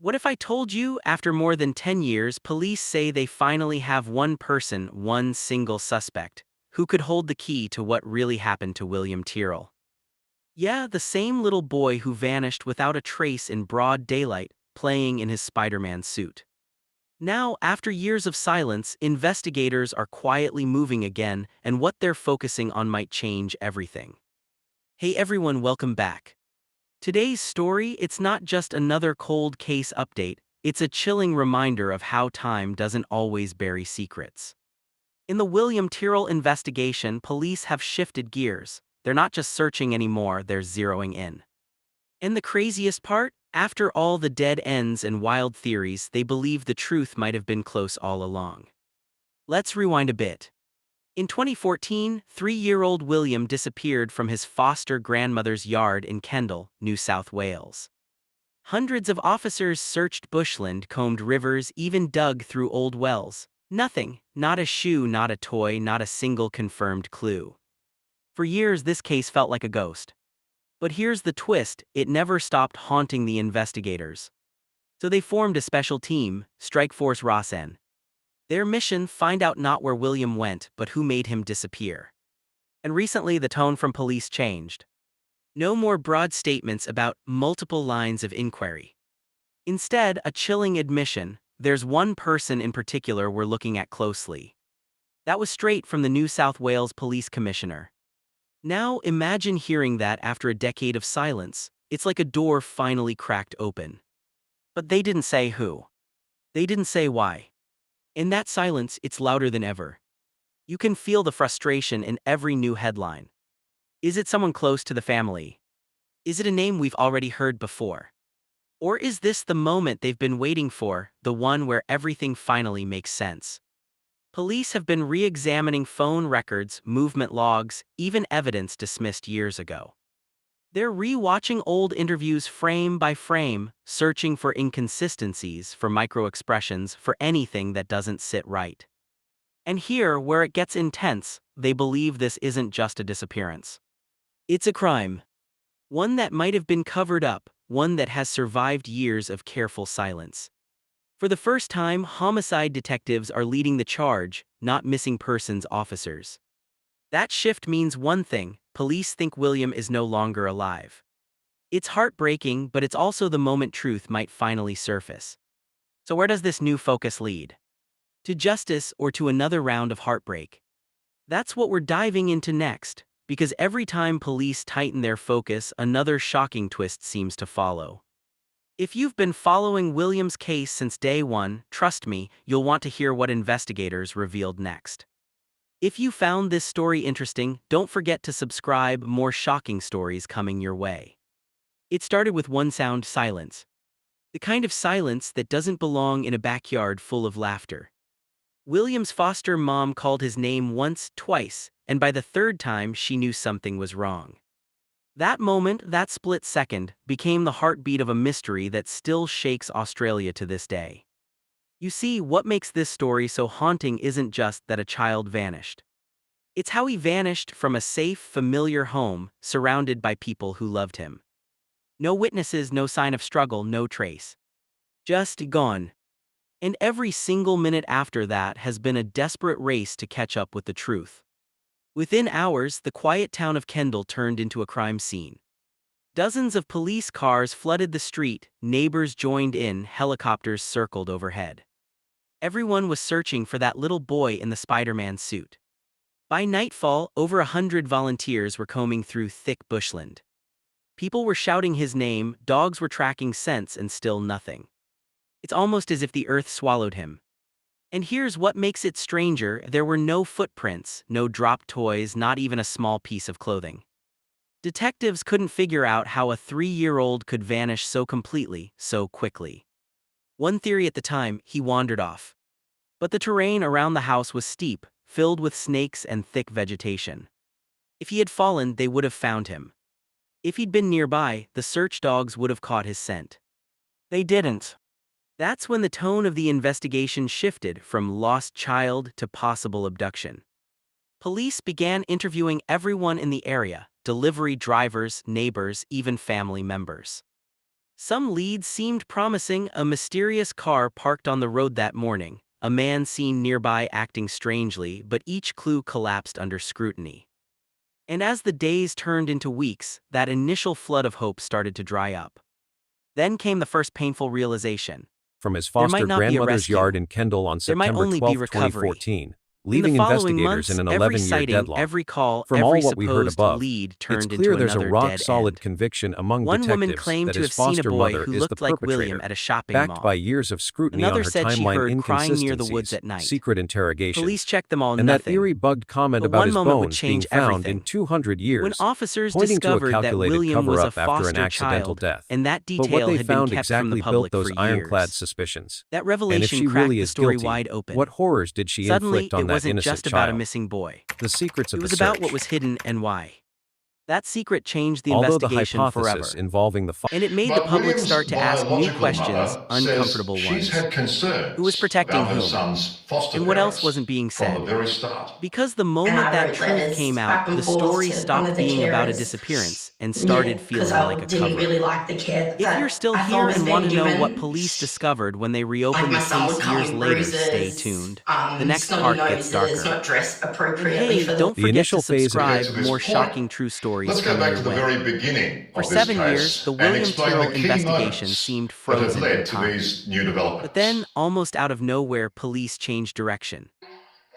What if I told you, after more than 10 years, police say they finally have one person, one single suspect, who could hold the key to what really happened to William Tyrrell? Yeah, the same little boy who vanished without a trace in broad daylight, playing in his Spider-Man suit. Now, after years of silence, investigators are quietly moving again, and what they're focusing on might change everything. Hey everyone, welcome back. Today's story, it's not just another cold case update, it's a chilling reminder of how time doesn't always bury secrets. In the William Tyrrell investigation, police have shifted gears. They're not just searching anymore, they're zeroing in. And the craziest part? After all the dead ends and wild theories, they believe the truth might have been close all along. Let's rewind a bit. In 2014, 3-year-old William disappeared from his foster grandmother's yard in Kendall, New South Wales. Hundreds of officers searched bushland, combed rivers, even dug through old wells. Nothing, not a shoe, not a toy, not a single confirmed clue. For years, this case felt like a ghost. But here's the twist, it never stopped haunting the investigators. So they formed a special team, Strike Force Rosen. Their mission, find out not where William went, but who made him disappear. And recently the tone from police changed. No more broad statements about multiple lines of inquiry. Instead, a chilling admission, there's one person in particular we're looking at closely. That was straight from the New South Wales Police Commissioner. Now imagine hearing that after a decade of silence, it's like a door finally cracked open. But they didn't say who. They didn't say why. In that silence, it's louder than ever. You can feel the frustration in every new headline. Is it someone close to the family? Is it a name we've already heard before? Or is this the moment they've been waiting for, the one where everything finally makes sense? Police have been re-examining phone records, movement logs, even evidence dismissed years ago. They're re-watching old interviews frame by frame, searching for inconsistencies, for micro-expressions, for anything that doesn't sit right. And here, where it gets intense, they believe this isn't just a disappearance. It's a crime. One that might have been covered up, one that has survived years of careful silence. For the first time, homicide detectives are leading the charge, not missing persons officers. That shift means one thing, police think William is no longer alive. It's heartbreaking, but it's also the moment truth might finally surface. So where does this new focus lead? To justice or to another round of heartbreak? That's what we're diving into next, because every time police tighten their focus, another shocking twist seems to follow. If you've been following William's case since day one, trust me, you'll want to hear what investigators revealed next. If you found this story interesting, don't forget to subscribe, more shocking stories coming your way. It started with one sound, silence. The kind of silence that doesn't belong in a backyard full of laughter. William's foster mom called his name once, twice, and by the third time she knew something was wrong. That moment, that split second, became the heartbeat of a mystery that still shakes Australia to this day. You see, what makes this story so haunting isn't just that a child vanished. It's how he vanished from a safe, familiar home, surrounded by people who loved him. No witnesses, no sign of struggle, no trace. Just gone. And every single minute after that has been a desperate race to catch up with the truth. Within hours, the quiet town of Kendall turned into a crime scene. Dozens of police cars flooded the street, neighbors joined in, helicopters circled overhead. Everyone was searching for that little boy in the Spider-Man suit. By nightfall, over 100 volunteers were combing through thick bushland. People were shouting his name, dogs were tracking scents, and still nothing. It's almost as if the earth swallowed him. And here's what makes it stranger, there were no footprints, no dropped toys, not even a small piece of clothing. Detectives couldn't figure out how a 3-year-old could vanish so completely, so quickly. One theory at the time, he wandered off. But the terrain around the house was steep, filled with snakes and thick vegetation. If he had fallen, they would have found him. If he'd been nearby, the search dogs would have caught his scent. They didn't. That's when the tone of the investigation shifted from lost child to possible abduction. Police began interviewing everyone in the area, delivery drivers, neighbors, even family members. Some leads seemed promising: a mysterious car parked on the road that morning, a man seen nearby acting strangely, but each clue collapsed under scrutiny. And as the days turned into weeks, that initial flood of hope started to dry up. Then came the first painful realization. From his There foster might not be a grandmother's rescue. yard in Kendall on There might September only be 12, recovery. 2014, In the leaving following investigators months, in an every 11-year sighting, deadlock. every call, From every all what we heard supposed above, lead it's turned clear into there's a another dead rock-solid end. conviction among One woman detectives claimed that to his have seen a foster boy mother who is the looked like William perpetrator, at a shopping backed by mall. years of scrutiny on Another her said she timeline heard crying near the woods inconsistencies, at night. secret Police interrogations, checked them all, and that nothing. eerie bugged comment But about one his moment would bones being change found in everything. 200 When years, officers pointing to a discovered that calculated William was a cover-up after an foster accidental child, death. and that But what detail they had been found kept from the exactly built public for those ironclad years. suspicions. That And if revelation she cracked really the is story guilty, wide open. what horrors did she Suddenly, inflict on it that wasn't innocent just about a child? missing boy. The secrets of It the was about what search. was hidden and why. That secret changed the Although the investigation hypothesis forever. involving the And it made the But public William's start to ask new biological questions, mother says uncomfortable she's ones. had Who was concerns protecting about her whom? son's foster And what else wasn't parents being from the said? very start. Because the And moment I that wrote truth letters came out, back and the forth story to one stopped of the being about a carers. disappearance and started Because feeling I like a didn't cover-up. really like the care If you're that still I here thought was and want being to know what given. police discovered when they Like reopened my the son would case come years with later, stay bruises, tuned. The next snotty part gets noses, darker. not dressed And appropriately hey, for the don't The forget initial to phase of To get subscribe, to this more point, shocking true stories let's go coming back your to the way. very beginning For of this 7 years, case the and William explain Tyrrell the key investigation moments seemed that have frozen in led to time. these new But developments. then, almost out of nowhere, police changed direction.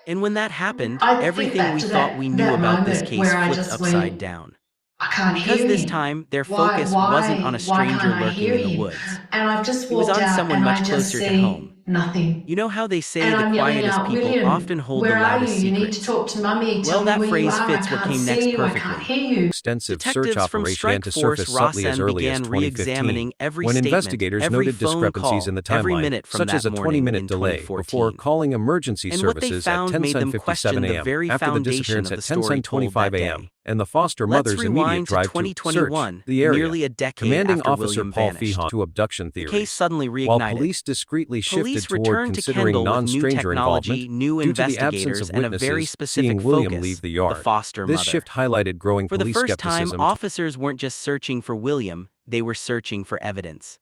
And when that happened, I think everything back we to thought we knew that about this moment case where I flipped just upside went, down. I can't Because hear this him. time, their Why, focus wasn't on a why stranger can't I lurking hear in the him? woods. And I've just It was walked on out someone and I much just closer to see home. nothing. You know how they say And the I'm yelling quietest out, people William, often hold the where are loudest you? You need to secrets? talk to mummy. Well, Tell me that where you phrase are. I fits what can't came next see you. I can't perfectly. hear you. extensive search Detectives from operation began Strike to Force surface subtly as Rawson early as began 2015, re-examining every when statement, investigators every noted phone discrepancies call, in the every timeline, minute from such as that a morning 20-minute in delay before 2014. calling emergency And what they services at found made them 10:57 question the a.m. very after the foundation disappearance of at the story told 10:25 that a.m. day. and the foster Let's mother's immediate rewind to drive to search 2021, the area. nearly a decade Commanding after Officer William Paul vanished. Feehan to abduction The case theories. suddenly While reignited. police discreetly shifted Police toward returned to considering Kendall with new non-stranger technology, involvement, new due to the absence investigators, of and a very witnesses specific seeing William focus: leave the the yard. foster This mother. shift highlighted growing For the police first time, skepticism. officers weren't just searching for William, they were searching for evidence.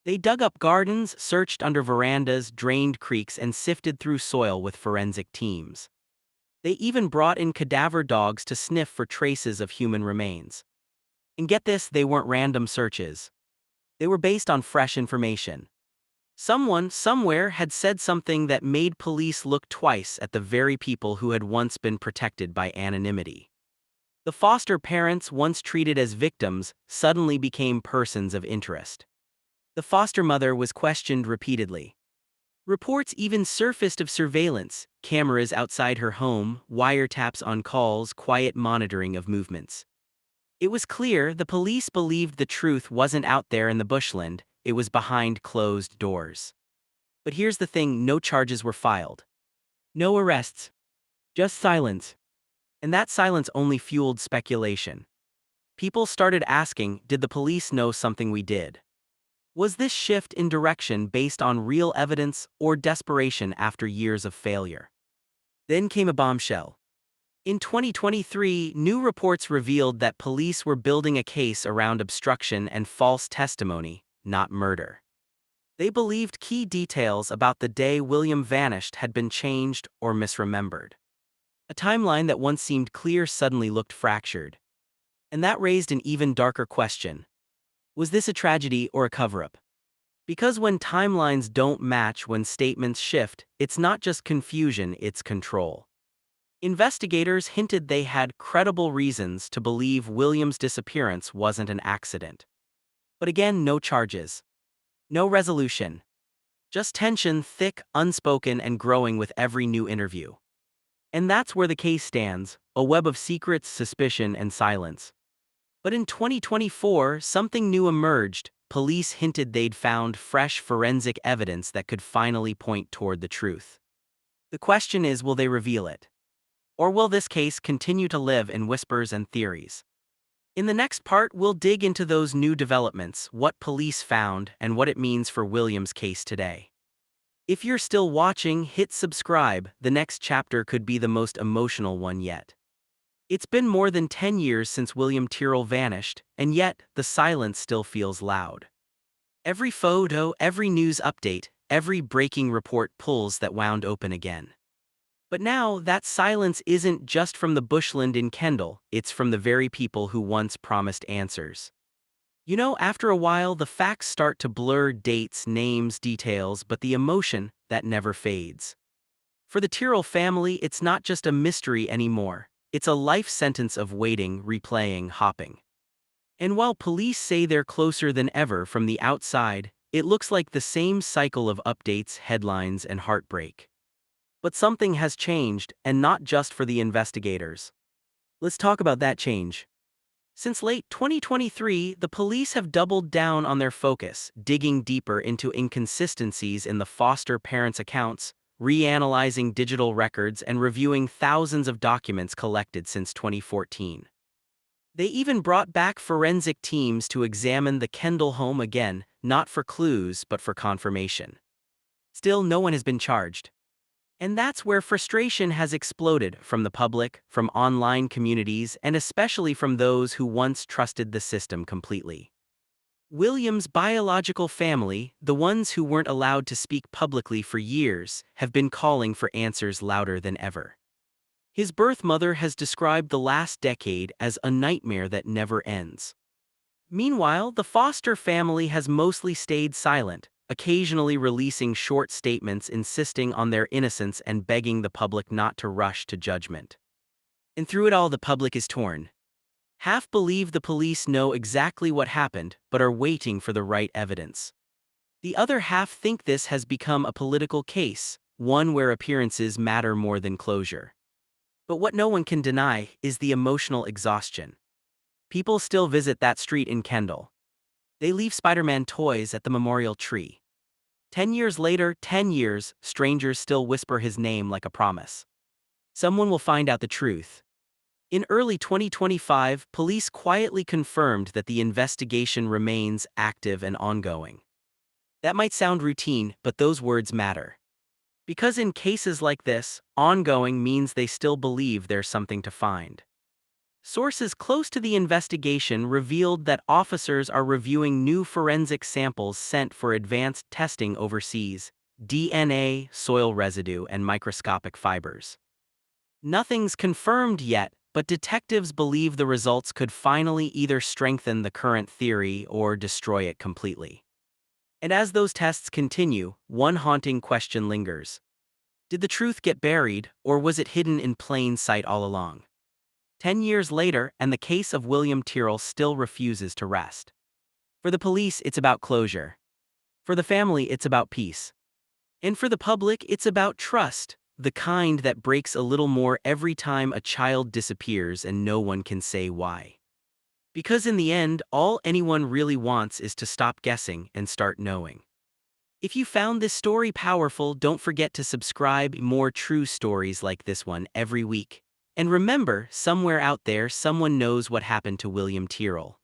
They dug up gardens, searched under verandas, drained creeks, and sifted through soil with forensic teams. They even brought in cadaver dogs to sniff for traces of human remains. And get this, they weren't random searches. They were based on fresh information. Someone, somewhere, had said something that made police look twice at the very people who had once been protected by anonymity. The foster parents, once treated as victims, suddenly became persons of interest. The foster mother was questioned repeatedly. Reports even surfaced of surveillance, cameras outside her home, wiretaps on calls, quiet monitoring of movements. It was clear the police believed the truth wasn't out there in the bushland, it was behind closed doors. But here's the thing: no charges were filed. No arrests. Just silence. And that silence only fueled speculation. People started asking, did the police know something we did? Was this shift in direction based on real evidence or desperation after years of failure? Then came a bombshell. In 2023, new reports revealed that police were building a case around obstruction and false testimony, not murder. They believed key details about the day William vanished had been changed or misremembered. A timeline that once seemed clear suddenly looked fractured. And that raised an even darker question. Was this a tragedy or a cover-up? Because when timelines don't match, when statements shift, it's not just confusion, it's control. Investigators hinted they had credible reasons to believe William's disappearance wasn't an accident. But again, no charges. No resolution. Just tension, thick, unspoken, and growing with every new interview. And that's where the case stands, a web of secrets, suspicion, and silence. But in 2024, something new emerged. Police hinted they'd found fresh forensic evidence that could finally point toward the truth. The question is, will they reveal it? Or will this case continue to live in whispers and theories? In the next part, we'll dig into those new developments, what police found, and what it means for William's case today. If you're still watching, hit subscribe. The next chapter could be the most emotional one yet. It's been more than 10 years since William Tyrrell vanished, and yet, the silence still feels loud. Every photo, every news update, every breaking report pulls that wound open again. But now, that silence isn't just from the bushland in Kendall, it's from the very people who once promised answers. After a while, the facts start to blur dates, names, details, but the emotion, that never fades. For the Tyrrell family, it's not just a mystery anymore. It's a life sentence of waiting, replaying, hopping. And while police say they're closer than ever from the outside, it looks like the same cycle of updates, headlines, and heartbreak. But something has changed, and not just for the investigators. Let's talk about that change. Since late 2023, the police have doubled down on their focus, digging deeper into inconsistencies in the foster parents' accounts, reanalyzing digital records, and reviewing thousands of documents collected since 2014. They even brought back forensic teams to examine the Kendall home again, not for clues but for confirmation. Still, no one has been charged. And that's where frustration has exploded from the public, from online communities, and especially from those who once trusted the system completely. William's biological family, the ones who weren't allowed to speak publicly for years, have been calling for answers louder than ever. His birth mother has described the last decade as a nightmare that never ends. Meanwhile, the foster family has mostly stayed silent, occasionally releasing short statements insisting on their innocence and begging the public not to rush to judgment. And through it all, the public is torn. Half believe the police know exactly what happened, but are waiting for the right evidence. The other half think this has become a political case, one where appearances matter more than closure. But what no one can deny is the emotional exhaustion. People still visit that street in Kendall. They leave Spider-Man toys at the memorial tree. 10 years later, 10 years, strangers still whisper his name like a promise. Someone will find out the truth. In early 2025, police quietly confirmed that the investigation remains active and ongoing. That might sound routine, but those words matter. Because in cases like this, ongoing means they still believe there's something to find. Sources close to the investigation revealed that officers are reviewing new forensic samples sent for advanced testing overseas: DNA, soil residue, and microscopic fibers. Nothing's confirmed yet, but detectives believe the results could finally either strengthen the current theory or destroy it completely. And as those tests continue, one haunting question lingers. Did the truth get buried, or was it hidden in plain sight all along? 10 years later, and the case of William Tyrrell still refuses to rest. For the police, it's about closure. For the family, it's about peace. And for the public, it's about trust, the kind that breaks a little more every time a child disappears and no one can say why. Because in the end, all anyone really wants is to stop guessing and start knowing. If you found this story powerful, don't forget to subscribe. More true stories like this one every week. And remember, somewhere out there, someone knows what happened to William Tyrrell.